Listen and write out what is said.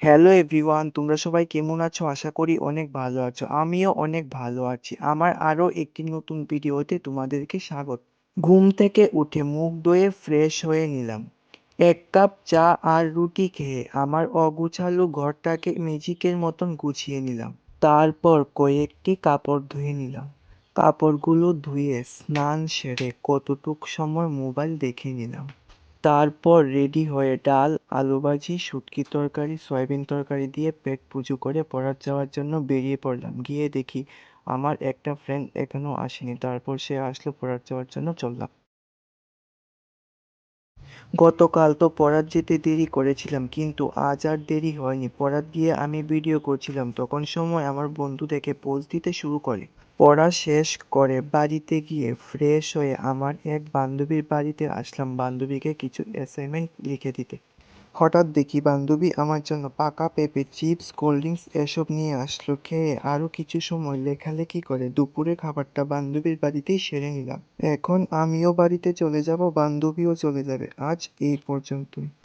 Hello everyone, তোমরা সবাই কেমন আছো? আশা করি অনেক ভালো আছো। আমিও অনেক ভালো আছি। আমার আরো একটি নতুন ভিডিওতে তোমাদেরকে স্বাগত। ঘুম থেকে উঠে মুখ ধুয়ে ফ্রেশ হয়ে নিলাম। এক কাপ চা আর রুটি খেয়ে আমার অগুছালো ঘরটাকে ম্যাজিকের মতন গুছিয়ে নিলাম। তারপর কয়েকটি কাপড় ধুয়ে নিলাম। কাপড়গুলো ধুয়ে স্নান সেরে কতটুক সময় মোবাইল দেখে নিলাম। তারপর রেডি হয়ে ডাল, আলু ভাজি, শুটকির তরকারি, সয়াবিন তরকারি দিয়ে পেট পুজো করে পড়ার যাওয়ার জন্য বেরিয়ে পড়লাম। গিয়ে দেখি আমার একটা ফ্রেন্ড এখনো আসেনি। তারপর সে আসলো, পড়ার যাওয়ার জন্য চললাম। গতকাল তো পড়ার যেতে দেরি করেছিলাম, কিন্তু আজ আর দেরি হয়নি। পড়ার গিয়ে আমি ভিডিও করছিলাম, তখন সময় আমার বন্ধু থেকে পোজ দিতে শুরু করে। পড়া শেষ করে বাড়িতে গিয়ে ফ্রেশ হয়ে আমার এক বান্ধবীর বাড়িতে আসলাম বান্ধবীকে কিছু অ্যাসাইনমেন্ট লিখে দিতে। হঠাৎ দেখি বান্ধবী আমার জন্য পাকা পেঁপে, চিপস, কোল্ড ড্রিঙ্কস এসব নিয়ে আসলো। খেয়ে আরও কিছু সময় লেখালেখি করে দুপুরের খাবারটা বান্ধবীর বাড়িতেই সেরে নিলাম। এখন আমিও বাড়িতে চলে যাব, বান্ধবীও চলে যাবে। আজ এই পর্যন্তই।